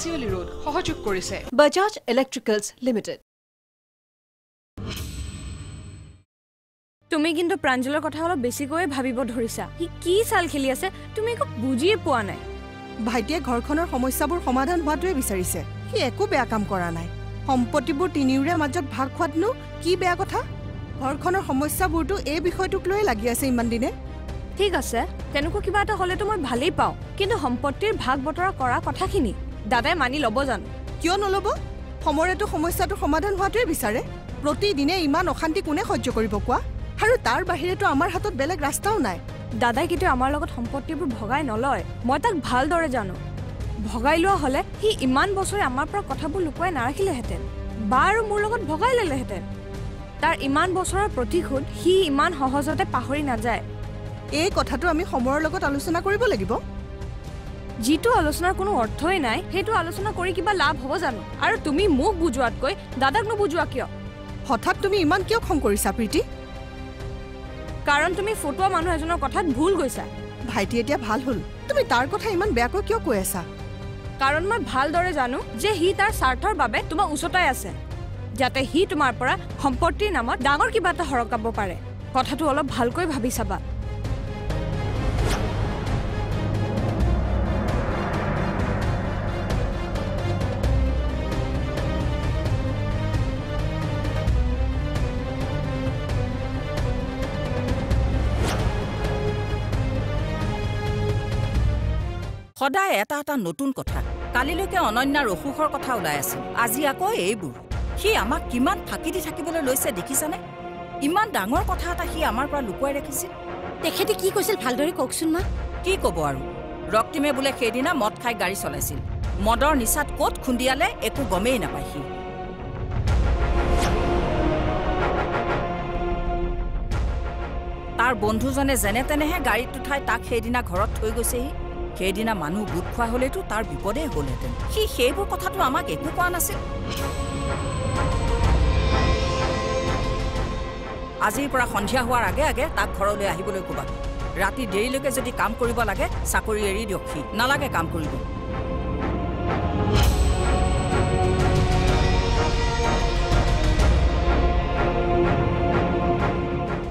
হাচিয়লি road সহযোগ কৰিছে Bajaj Electricals limited. তুমি কিন্তু প্ৰাঞ্জলৰ কথা অলপ বেছিকৈ ভাবিব ধৰিছা। সি কি চাল খেলি আছে তুমি একো বুজিয়ে পোৱা নাই। ভাইটিয়ে ঘৰখনৰ সমস্যাবোৰ সমাধান হোৱাটোৱে বিচাৰিছে। সি একো বেয়া কাম কৰা নাই। সম্পত্তিবোৰ তিনিওৰে মাজত ভাগ খোৱাতনো কি বেয়া কথা? ঘৰখনৰ সমস্যাবোৰতো এই বিষয়টোক লৈ লাগি আছে ইমান দিনে। ঠিক আছে, তেনেকুৱা কিবা এটা হ'লেতো মই ভালেই পাওঁ, কিন্তু সম্পত্তিৰ ভাগ বতৰা কৰা কথাখিনি দাদাই মানি ল'ব জানো? কিয় নল'ব? সমৰেতো সমস্যাটো সমাধান হোৱাটোৱে বিচাৰে। প্ৰতিদিনে ইমান অশান্তি কোনে সহ্য কৰিব কোৱা? আৰু তাৰ বাহিৰেতো আমাৰ হাতত বেলেগ ৰাস্তাও নাই। দাদাই কেতিয়াও আমাৰ লগত সম্পত্তিবোৰ ভগাই নলয়। মই তাক ভালদৰে জানো। ভগাই লোৱা হ'লে সি ইমান বছৰে আমাৰ পৰা কথাবোৰ লুকুৱাই নাৰাখিলেহেঁতেন বা আৰু মোৰ লগত ভগাই ল'লেহেঁতেন। তাৰ ইমান বছৰৰ প্ৰতিশোধ সি ইমান সহজতে পাহৰি নাযায়। এই কথাটো আমি সময়ৰ লগত আলোচনা কৰিব লাগিব। যিটো আলোচনাৰ কোনো অৰ্থই নাই সেইটো আলোচনা কৰি কিবা লাভ হ'ব জানো? আৰু তুমি মোক বুজোৱাতকৈ দাদাক নুবুজোৱা কিয়? হঠাৎ তুমি ইমান কিয় খং কৰিছা প্ৰীতি? কাৰণ তুমি ফটোৱা মানুহ এজনৰ কথাত ভুল গৈছা। ভাইটি এতিয়া ভাল হ'ল, তুমি তাৰ কথা ইমান বেয়াকৈ কিয় কৈ আছা? কাৰণ মই ভালদৰে জানো যে সি তাৰ স্বাৰ্থৰ বাবে তোমাক উচতাই আছে, যাতে সি তোমাৰ পৰা সম্পত্তিৰ নামত ডাঙৰ কিবা এটা সৰকাব পাৰে। কথাটো অলপ ভালকৈ ভাবি চাবা। সদায় এটা এটা নতুন কথা। কালিলৈকে অনন্যাৰ অসুখৰ কথা ওলাই আছিল, আজি আকৌ এইবোৰ। সি আমাক কিমান ফাঁকি দি থাকিবলৈ লৈছে দেখিছানে? ইমান ডাঙৰ কথা এটা সি আমাৰ পৰা লুকুৱাই ৰাখিছিল। তেখেতে কি কৈছিল ভালদৰে কওকচোন মা। কি ক'ব আৰু? ৰক্তিমে বোলে সেইদিনা মদ খাই গাড়ী চলাইছিল। মদৰ নিচাত ক'ত খুন্দিয়ালে একো গমেই নাপায় সি। তাৰ বন্ধুজনে যেনে তেনেহে গাড়ীত উঠাই তাক সেইদিনা ঘৰত থৈ গৈছেহি। সেইদিনা মানুহ গোট খোৱা হ'লেতো তাৰ বিপদেই হ'লহেঁতেন। সি সেইবোৰ কথাটো আমাক একো কোৱা নাছিল। আজিৰ পৰা সন্ধিয়া হোৱাৰ আগে আগে তাক ঘৰলৈ আহিবলৈ ক'বা। ৰাতি দেৰিলৈকে যদি কাম কৰিব লাগে চাকৰি এৰি দিয়ক। সি নালাগে কাম কৰিব।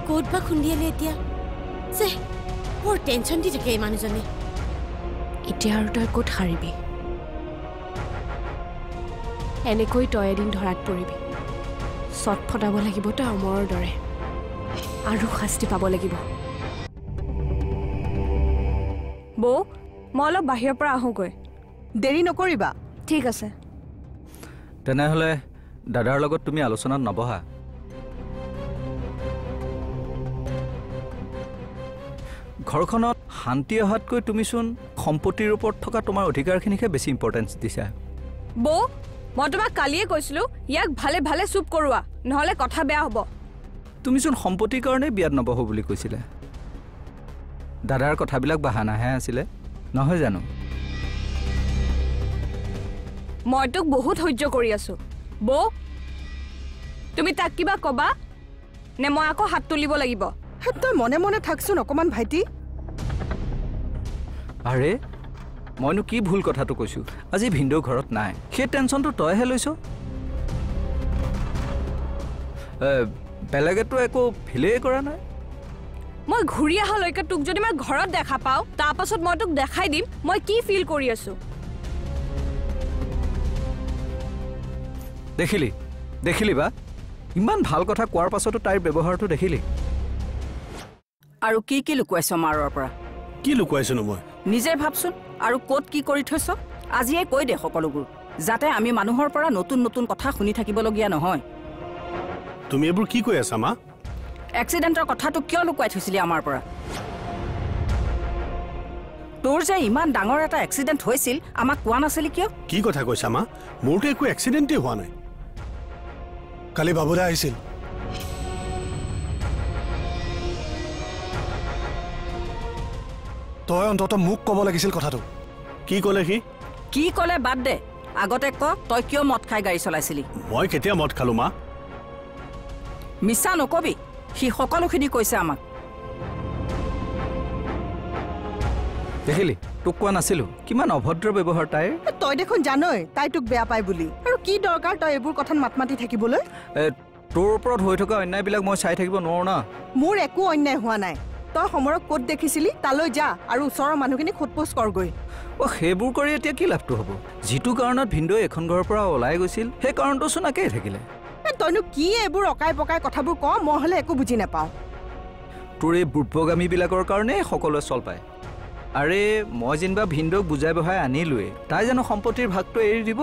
ক'ত বা খুন্দিয়ালে এতিয়া? বৰ টেনশ্যন দি থাকে এই মানুহজনে। এতিয়া আৰু তই ক'ত সাৰিবি? এনেকৈ তই এদিন ধৰাত পৰিবি। চট ফটাব লাগিব তই অমৰৰ দৰে, আৰু শাস্তি পাব লাগিব। বৌ, মই অলপ বাহিৰৰ পৰা আহোঁগৈ। দেৰি নকৰিবা। ঠিক আছে। তেনেহ'লে দাদাৰ লগত তুমি আলোচনাত নবহা। ঘৰখনত শান্তি অহাতকৈ তুমিচোন সম্পত্তিৰ ওপৰত থকা তোমাৰ অধিকাৰখিনিকহে বেছি ইম্পৰ্টেঞ্চ দিছা। বৌ, মই তোমাক কালিয়ে কৈছিলোঁ ইয়াক ভালে ভালে চুপ কৰোৱা, নহ'লে কথা বেয়া হ'ব। তুমিচোন সম্পত্তিৰ কাৰণেই বিয়াত নবহো বুলি কৈছিলে। দাদাৰ কথাবিলাক বাহানাহে আছিলে, নহয় জানো? মই তোক বহুত সহ্য কৰি আছোঁ। বৌ, তুমি তাক কিবা ক'বা নে মই আকৌ হাত তুলিব লাগিব? তই মনে মনে থাকচোন অকণমান ভাইটি। আৰে মইনো কি ভুল কথাটো কৈছোঁ? আজি ভিনদেউ ঘৰত নাই, সেই টেনশ্যনটো তইহে লৈছ। বেলেগেতো একো ফিলেই কৰা নাই। মই ঘূৰি অহালৈকে তোক যদি মই ঘৰত দেখা পাওঁ, তাৰপাছত মই তোক দেখাই দিম মই কি ফিল কৰি আছোঁ। দেখিলি বা? ইমান ভাল কথা কোৱাৰ পাছতো তাইৰ ব্যৱহাৰটো দেখিলি? আৰু কি কি লুকুৱাইছ মাৰৰ পৰা? কি লুকুৱাইছনো মই? নিজে ভাবচোন। আৰু ক'ত কি কৰি থৈছ আজিয়ে কৈ দে সকলোবোৰ, যাতে আমি মানুহৰ পৰা নতুন নতুন কথা শুনি থাকিবলগীয়া নহয়। তুমি এইবোৰ কি কৈ আছা মা? এক্সিডেণ্টৰ কথাটো কিয় লুকুৱাই থৈছিলি আমাৰ পৰা? তোৰ যে ইমান ডাঙৰ এটা এক্সিডেণ্ট হৈছিল আমাক কোৱা নাছিলি কিয়? কি কথা কৈছা মা? মোৰতো একো এক্সিডেণ্টেই হোৱা নাই। কালি বাবুদা আহিছিল। তই অন্তত মোক ক'ব লাগিছিল কথাটো। কি ক'লে সি? কি ক'লে বাদ দে, আগতে ক তই কিয় মদ খাই গাড়ী চলাইছিলি? মই কেতিয়া মদ খালো মা? মিছা নকবি, সি সকলোখিনি কৈছে আমাক। দেখিলি তোক কোৱা নাছিলো কিমান অভদ্ৰ ব্যৱহাৰ তাইৰ তই দেখোন জানই তাই তোক বেয়া পায় বুলি আৰু কি দৰকাৰ তই এইবোৰ কথাত মাত মাতি থাকিবলৈ তোৰ ওপৰত হৈ থকা অন্যায়বিলাক মই চাই থাকিব নোৱাৰো না মোৰ একো অন্যায় হোৱা নাই তই সমৰক ক'ত দেখিছিলি তালৈ যা আৰু ওচৰৰ মানুহখিনি সোধপোছ কৰগৈ সেইবোৰ কৰি এতিয়া কি লাভটো হ'ব যিটো কাৰণত ভিন্দই এখন ঘৰৰ পৰা ওলাই গৈছিল সেই কাৰণটো চোন একেই থাকিলে তইনো কি এইবোৰ অকাই পকাই কথাবোৰ ক মই হ'লে একো বুজি নাপাওঁ তোৰ এই বুৰ্বগামীবিলাকৰ কাৰণে সকলোৱে চল পায় আৰে মই যেনিবা ভিন্দক বুজাই বহাই আনিলোৱে তাই জানো সম্পত্তিৰ ভাগটো এৰি দিব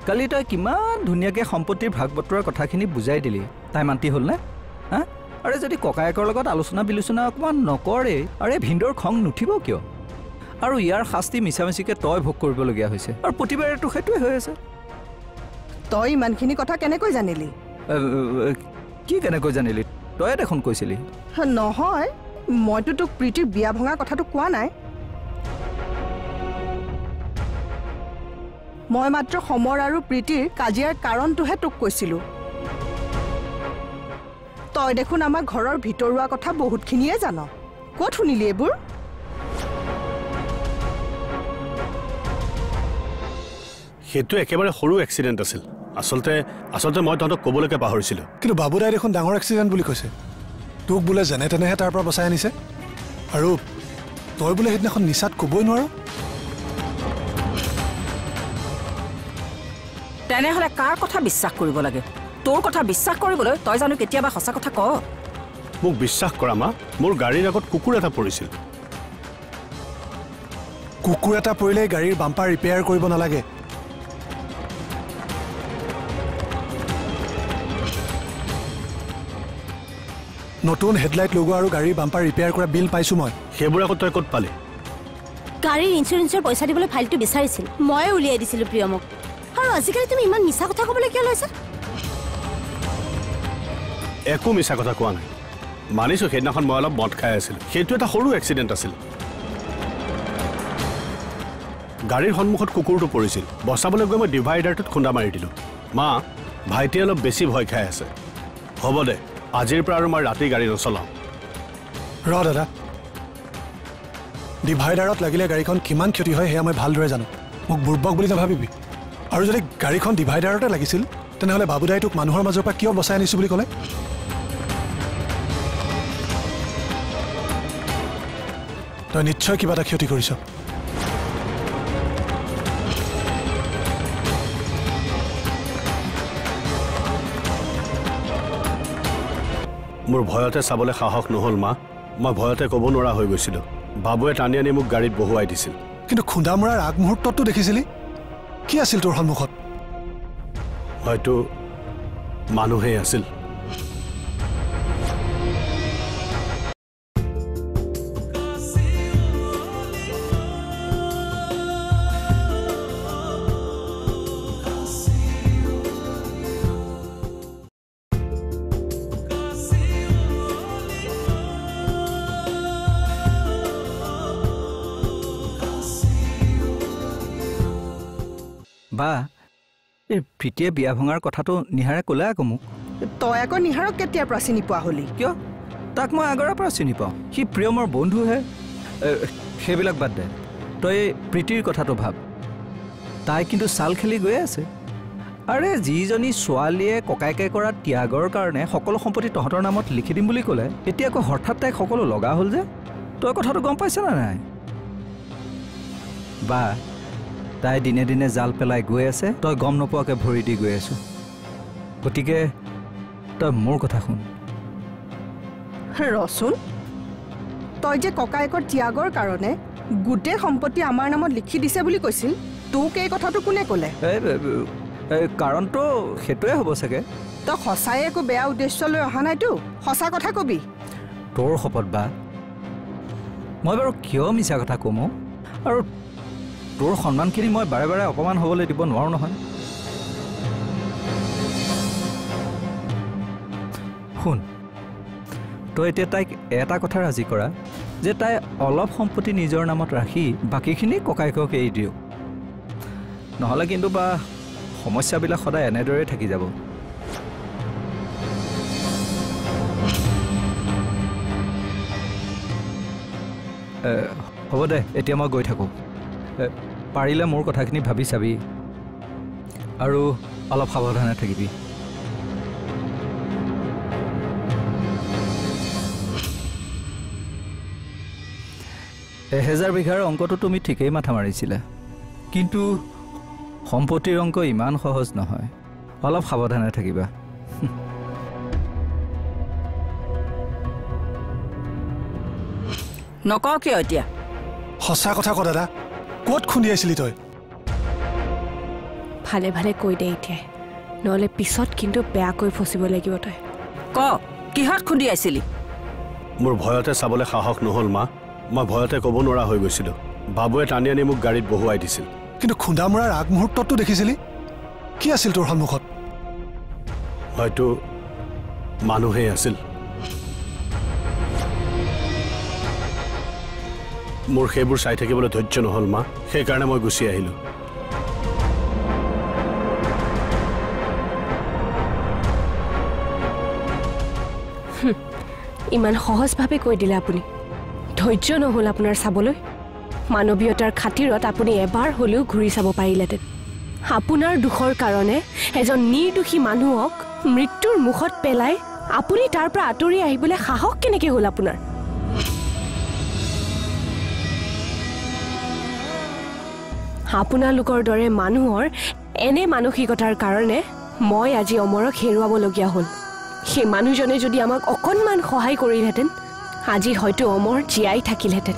কালি তই কিমান ধুনীয়াকৈ সম্পত্তিৰ ভাগ বতৰাৰ কথাখিনি বুজাই দিলি তাই মান্তি হ'ল নে হা আৰে যদি ককায়েকৰ লগত আলোচনা বিলোচনা অকণমান নকৰে আৰে ভিন্দৰ খং নুঠিব কিয় আৰু ইয়াৰ শাস্তি মিছামিছিকৈ তই ভোগ কৰিবলগীয়া হৈছে আৰু প্ৰতিবাৰেতো সেইটোৱে হৈ আছে তই ইমানখিনি কথা কেনেকৈ জানিলি কি কেনেকৈ জানিলি তই দেখোন কৈছিলি নহয় মইতো তোক প্ৰীতিৰ বিয়া ভঙা কথাটো কোৱা নাই মই মাত্ৰ সমৰ আৰু প্ৰীতিৰ কাজিয়াৰ কাৰণটোহে তোক কৈছিলোঁ তই দেখোন আমাৰ ঘৰৰ ভিতৰুৱা কথা বহুতখিনিয়ে জান ক'ত শুনিলি এইবোৰ সেইটো একেবাৰে সৰু এক্সিডেণ্ট আছিল আচলতে মই তহঁতক ক'বলৈকে পাহৰিছিলোঁ কিন্তু বাবুদাই দেখোন ডাঙৰ এক্সিডেণ্ট বুলি কৈছে তোক বোলে যেনে তেনেহে তাৰ পৰা বচাই আনিছে আৰু তই বোলে সেইদিনাখন নিচাত ক'বই নোৱাৰ তেনেহ'লে কাৰ কথা বিশ্বাস কৰিব লাগে তোৰ কথা বিশ্বাস কৰিবলৈ তই জানো কেতিয়াবা সঁচা কথা ক মোক বিশ্বাস কৰা মা মোৰ গাড়ীৰ আগত কুকুৰ এটা পৰিছিল কুকুৰ এটা পৰিলে গাড়ীৰ বাম্পাৰ ৰিপেয়াৰ কৰিব নালাগে নতুন হেডলাইট লগোৱা আৰু গাড়ীৰ বাম্পাৰ ৰিপেয়াৰ কৰা বিল পাইছোঁ মই সেইবোৰ আকৌ তই ক'ত পালি গাড়ীৰ ইঞ্চুৰেঞ্চৰ পইচা দিবলৈ ফাইলটো বিচাৰিছিল ময়ে উলিয়াই দিছিলোঁ প্ৰিয়মক আৰু আজিকালি তুমি ইমান মিছা কথা ক'বলৈ কিয় লৈছা একো মিছা কথা কোৱা নাই মানিছোঁ সেইদিনাখন মই অলপ মদ খাই আছিলোঁ সেইটো এটা সৰু এক্সিডেণ্ট আছিল গাড়ীৰ সন্মুখত কুকুৰটো পৰিছিল বচাবলৈ গৈ মই ডিভাইডাৰটোত খুন্দা মাৰি দিলোঁ মা ভাইটিয়ে অলপ বেছি ভয় খাই আছে হ'ব দে আজিৰ পৰা আৰু মই ৰাতি গাড়ী নচলাওঁ দাদা ডিভাইডাৰত লাগিলে গাড়ীখন কিমান ক্ষতি হয় সেয়া মই ভালদৰে জানো মোক বুৰ্বক বুলি নাভাবিবি আৰু যদি গাড়ীখন ডিভাইডাৰতে লাগিছিল তেনেহ'লে বাবুদাই তোক মানুহৰ মাজৰ পৰা কিয় বচাই আনিছোঁ বুলি ক'লে তই নিশ্চয় কিবা এটা ক্ষতি কৰিছ মোৰ ভয়তে চাবলৈ সাহস নহ'ল মা মই ভয়তে ক'ব নোৱাৰা হৈ গৈছিলোঁ বাবুৱে টানি আনি মোক গাড়ীত বহুৱাই দিছিল কিন্তু খুন্দা মৰাৰ আগমুহূৰ্ততটো দেখিছিলি কি আছিল তোৰ সন্মুখত হয়তো মানুহেই আছিল বা এই প্ৰীতিয়ে বিয়া ভঙাৰ কথাটো নিহাৰে ক'লে আকৌ মোক তই আকৌ নিহাৰক কেতিয়াৰ পৰা চিনি পোৱা হলি কিয় তাক মই আগৰে পৰা চিনি পাওঁ সি প্ৰিয়মৰ বন্ধুহে সেইবিলাক বাদ দে তই প্ৰীতিৰ কথাটো ভাব তাই কিন্তু চাল খেলি গৈ আছে আৰে যিজনী ছোৱালীয়ে ককায়েকে কৰা ত্যাগৰ কাৰণে সকলো সম্পত্তি তহঁতৰ নামত লিখি দিম বুলি ক'লে এতিয়া আকৌ হঠাৎ তাইক সকলো লগা হ'ল যে তই কথাটো গম পাইছ নে নাই বা তাই দিনে দিনে জাল পেলাই গৈ আছে তই গম নোপোৱাকৈ ভৰি দি গৈ আছো গতিকে তই মোৰ কথা শুন ৰচোন তই যে ককায়েকৰ ত্যাগৰ কাৰণে গোটেই সম্পত্তি আমাৰ নামত লিখি দিছে বুলি কৈছিল তোক এই কথাটো কোনে ক'লে কাৰণটো সেইটোৱে হ'ব চাগে তই সঁচাই একো বেয়া উদ্দেশ্য লৈ অহা নাইতো সঁচা কথা কবি তোৰ শপত বা মই বাৰু কিয় মিছা কথা ক'ম আৰু তোৰ সন্মানখিনি মই বাৰে বাৰে অপমান হ'বলৈ দিব নোৱাৰোঁ নহয় শুন তই এতিয়া তাইক এটা কথা ৰাজি কৰা যে তাই অলপ সম্পত্তি নিজৰ নামত ৰাখি বাকীখিনি ককায়েকক এৰি দিওঁ নহ'লে কিন্তু বা সমস্যাবিলাক সদায় এনেদৰে থাকি যাব হ'ব দে এতিয়া মই গৈ থাকোঁ পাৰিলে মোৰ কথাখিনি ভাবি চাবি আৰু অলপ সাৱধানে থাকিবি এহেজাৰ বিঘাৰ অংকটো তুমি ঠিকেই মাথা মাৰিছিলা কিন্তু সম্পত্তিৰ অংক ইমান সহজ নহয় অলপ সাৱধানে থাকিবা নকওঁ কিয় এতিয়া সঁচা কথা ক দাদা ক'ত খুন্দিয়াইছিলি তই ভালে ভালে কৈ দে এতিয়া নহ'লে পিছত কিন্তু বেয়াকৈ ফচিব লাগিব তই ক কিহত খুন্দিয়াইছিলি মোৰ ভয়তে চাবলৈ সাহস নহ'ল মা মই ভয়তে ক'ব নোৱাৰা হৈ গৈছিলোঁ বাবুৱে টানি আনি মোক গাড়ীত বহুৱাই দিছিল কিন্তু খুন্দা মৰাৰ আগমুহূৰ্ততটো দেখিছিলি কি আছিল তোৰ সন্মুখত হয়তো মানুহেই আছিল মোৰ সেইবোৰ চাই থাকিবলৈ ধৈৰ্য নহ'ল মা সেইকাৰণে মই গুচি আহিলোঁ ইমান সহজভাৱে কৈ দিলে আপুনি ধৈৰ্য নহ'ল আপোনাৰ চাবলৈ মানৱীয়তাৰ খাতিৰত আপুনি এবাৰ হ'লেও ঘূৰি চাব পাৰিলেহেঁতেন আপোনাৰ দুখৰ কাৰণে এজন নিৰ্দোষী মানুহক মৃত্যুৰ মুখত পেলাই আপুনি তাৰ পৰা আঁতৰি আহিবলৈ সাহস কেনেকৈ হ'ল আপোনাৰ আপোনালোকৰ দৰে মানুহৰ এনে মানসিকতাৰ কাৰণে মই আজি অমৰক হেৰুৱাবলগীয়া হ'ল সেই মানুহজনে যদি আমাক অকণমান সহায় কৰিলহেঁতেন আজি হয়তো অমৰ জীয়াই থাকিলহেঁতেন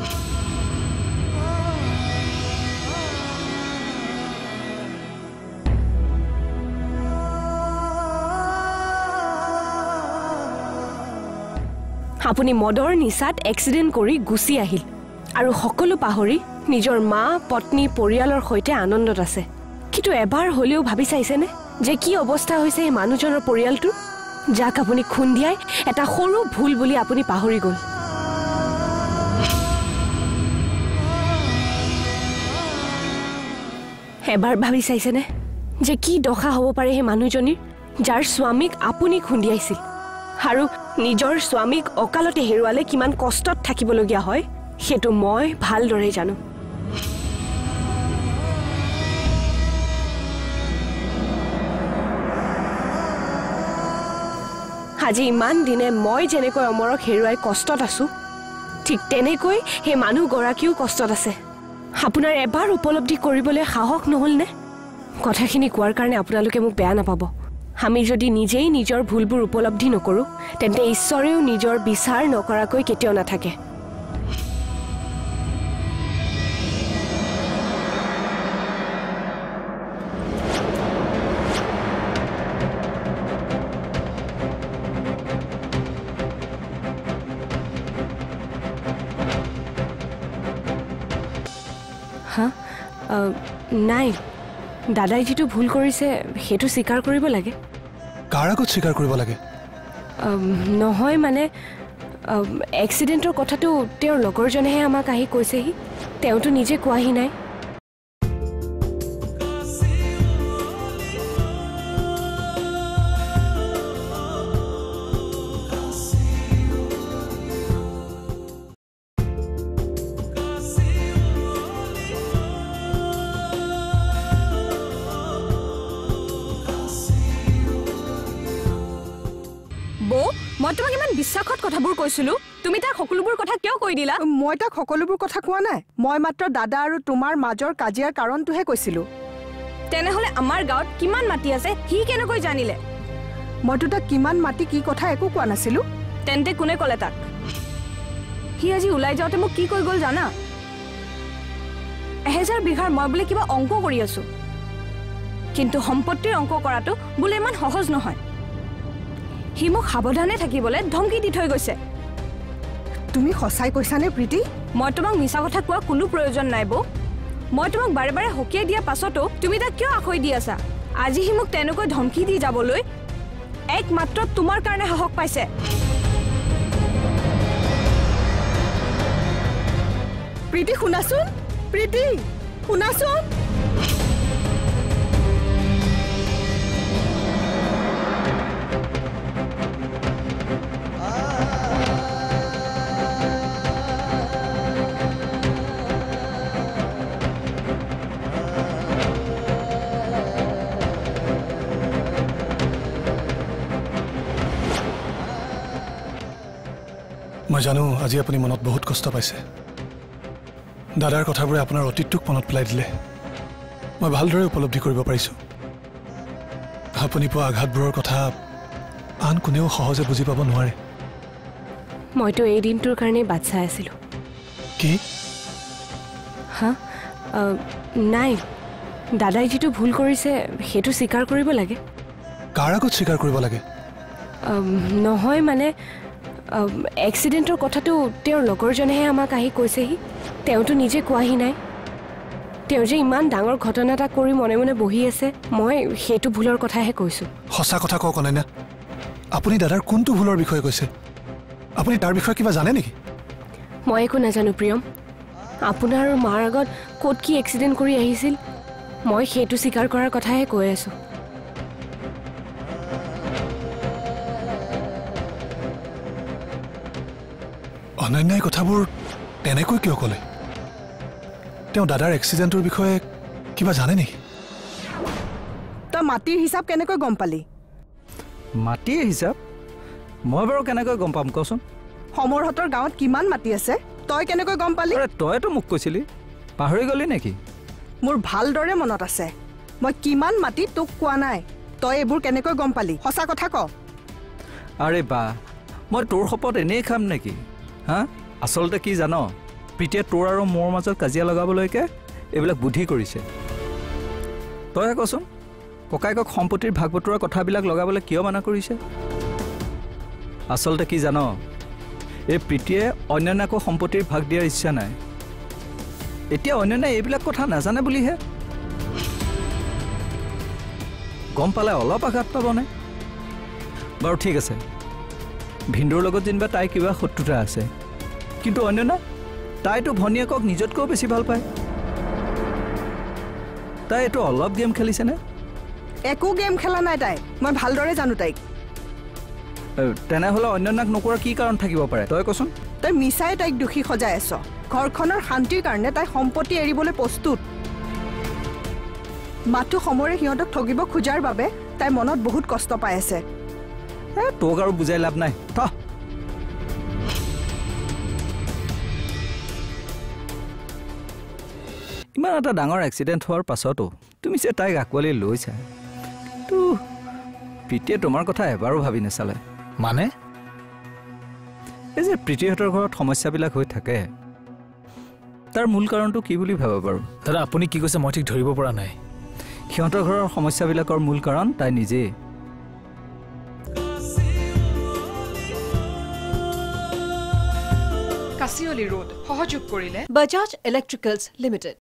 আপুনি মদৰ নিচাত এক্সিডেণ্ট কৰি গুচি আহিল আৰু সকলো পাহৰি নিজৰ মা পত্নী পৰিয়ালৰ সৈতে আনন্দত আছে কিন্তু এবাৰ হ'লেও ভাবি চাইছেনে যে কি অৱস্থা হৈছে এই মানুহজনৰ পৰিয়ালটোৰ যাক আপুনি খুন্দিয়াই এটা সৰু ভুল বুলি আপুনি পাহৰি গ'ল এবাৰ ভাবি চাইছেনে যে কি দশা হ'ব পাৰে সেই মানুহজনীৰ যাৰ স্বামীক আপুনি খুন্দিয়াইছিল আৰু নিজৰ স্বামীক অকালতে হেৰুৱালে কিমান কষ্টত থাকিবলগীয়া হয় সেইটো মই ভালদৰে জানো আজি ইমান দিনে মই যেনেকৈ অমৰক হেৰুৱাই কষ্টত আছো ঠিক তেনেকৈ সেই মানুহগৰাকীও কষ্টত আছে আপোনাৰ এবাৰ উপলব্ধি কৰিবলৈ সাহস নহ'ল নে কথাখিনি কোৱাৰ কাৰণে আপোনালোকে মোক বেয়া নাপাব আমি যদি নিজেই নিজৰ ভুলবোৰ উপলব্ধি নকৰোঁ তেন্তে ঈশ্বৰেও নিজৰ বিচাৰ নকৰাকৈ কেতিয়াও নাথাকে নাই দাদাই যিটো ভুল কৰিছে সেইটো স্বীকাৰ কৰিব লাগে কাৰ আগত স্বীকাৰ কৰিব লাগে নহয় মানে এক্সিডেণ্টৰ কথাটো তেওঁৰ লগৰজনেহে আমাক আহি কৈছেহি তেওঁতো নিজে কোৱাহি নাই মই তোমাক ইমান বিশ্বাসত কথাবোৰ কৈছিলো তুমি তাক সকলোবোৰ কথা কিয় কৈ দিলা মই তাক সকলোবোৰ কথা কোৱা নাই মই মাত্ৰ দাদা আৰু তোমাৰ মাজৰ কাজিয়াৰ কাৰণটোহে কৈছিলো তেনেহ'লে আমাৰ গাঁৱত কিমান মাটি আছে সি কেনেকৈ জানিলে মইতো তাক কিমান মাটি কি কথা একো কোৱা নাছিলো তেন্তে কোনে ক'লে তাক সি আজি ওলাই যাওঁতে মোক কি কৈ গ'ল জানা 1000 বিঘাৰ মই বোলে কিবা অংক কৰি আছো কিন্তু সম্পত্তিৰ অংক কৰাটো বোলে ইমান সহজ নহয় হি মোক সাৱধানে থাকিবলৈ ধমকি দি থৈ গৈছে তুমি সঁচাই কৈছানে প্ৰীতি মই তোমাক মিছা কথা কোৱা কোনো প্ৰয়োজন নাই বৌ মই তোমাক বাৰে বাৰে হকিয়াই দিয়া পাছতো তুমি তাক কিয় আখৈ দি আছা আজি হি মোক তেনেকৈ ধমকি দি যাবলৈ একমাত্ৰ তোমাৰ কাৰণে সাহস পাইছে প্ৰীতি শুনাচোন প্ৰীতি শুনাচোন মই জানো আজি আপুনি মনত বহুত কষ্ট পাইছে দাদাৰ কথাবোৰে আপোনাৰ অতীতটোক মনত পেলাই দিলে মই ভালদৰে উপলব্ধি কৰিব পাৰিছোঁ আপুনি পোৱা আঘাতবোৰৰ কথা আন কোনেও সহজে বুজি পাব নোৱাৰে মইতো এই দিনটোৰ কাৰণেই বাট চাই আছিলোঁ কি হা নাই দাদাই যিটো ভুল কৰিছে সেইটো স্বীকাৰ কৰিব লাগে কাৰ আগত স্বীকাৰ কৰিব লাগে নহয় মানে এক্সিডেণ্টৰ কথাটো তেওঁৰ লগৰজনেহে আমাক আহি কৈছেহি তেওঁতো নিজে কোৱাহি নাই তেওঁ যে ইমান ডাঙৰ ঘটনা এটা কৰি মনে মনে বহি আছে মই সেইটো ভুলৰ কথাহে কৈছোঁ সঁচা কথা কওক অনন্যা আপুনি দাদাৰ কোনটো ভুলৰ বিষয়ে কৈছে আপুনি তাৰ বিষয়ে কিবা জানে নেকি মই একো নাজানো প্ৰিয়ম আপোনাৰ মাৰ আগত ক'ত কি এক্সিডেণ্ট কৰি আহিছিল মই সেইটো স্বীকাৰ কৰাৰ কথাহে কৈ আছোঁ অনন্যাই কথাবোৰ তেনেকৈ কিয় ক'লে তেওঁ দাদাৰ এক্সিডেণ্টৰ বিষয়ে কিবা জানে নেকি তই মাটিৰ হিচাপ কেনেকৈ গম পালি মাটিৰ হিচাপ মই বাৰু কেনেকৈ গম পাম কচোন সমৰহঁতৰ গাঁৱত কিমান মাটি আছে তই কেনেকৈ গম পালি তইতো মোক কৈছিলি পাহৰি গলি নেকি মোৰ ভালদৰে মনত আছে মই কিমান মাটি তোক কোৱা নাই তই এইবোৰ কেনেকৈ গম পালি সঁচা কথা ক আৰে বা মই তোৰ শপত এনেই খাম নেকি হা আচলতে কি জান প্ৰীতিয়ে তোৰ আৰু মোৰ মাজত কাজিয়া লগাবলৈকে এইবিলাক বুদ্ধি কৰিছে তইহে কচোন ককাইকক সম্পত্তিৰ ভাগ বতৰা কথাবিলাক লগাবলৈ কিয় মানা কৰিছে আচলতে কি জান এই প্ৰীতিয়ে অন্যান্যকো সম্পত্তিৰ ভাগ দিয়াৰ ইচ্ছা নাই এতিয়া অন্যান্যাই এইবিলাক কথা নাজানে বুলিহে গম পালে অলপ আঘাত পাবনে বাৰু ঠিক আছে ভিন্দুৰ লগত যেনিবা তাই কিবা শত্ৰুতা আছে কিন্তু অন্যান্য তাইতো ভনীয়েকক নিজতকৈও বেছি ভাল পায় তাই এইটো অলপ গেম খেলিছেনে একো গেম খেলা নাই তাই মই ভালদৰে জানো তাইক তেনেহ'লে অন্যান্যক নকৰাৰ কি কাৰণ থাকিব পাৰে তই কচোন তই মিছাই তাইক দোষী সজাই আছ ঘৰখনৰ শান্তিৰ কাৰণে তাই সম্পত্তি এৰিবলৈ প্ৰস্তুত মাথো সমৰে সিহঁতক ঠগিব খোজাৰ বাবে তাই মনত বহুত কষ্ট পাই আছে তোক আৰু বুজাই লাভ নাই ইমান এটা ডাঙৰ এক্সিডেণ্ট হোৱাৰ পাছতো তুমি যে তাইক আঁকোৱালি লৈছা তো প্ৰীতিয়ে তোমাৰ কথা এবাৰো ভাবি নাচালে মানে এই যে প্ৰীতিহঁতৰ ঘৰত সমস্যাবিলাক হৈ থাকে তাৰ মূল কাৰণটো কি বুলি ভাবা বাৰু দাদা আপুনি কি কৈছে মই ঠিক ধৰিব পৰা নাই সিহঁতৰ ঘৰৰ সমস্যাবিলাকৰ মূল কাৰণ তাই নিজেই কাছিয়লি ৰোড সহযোগ কৰিলে বাজাজ ইলেক্ট্ৰিকেলছ লিমিটেড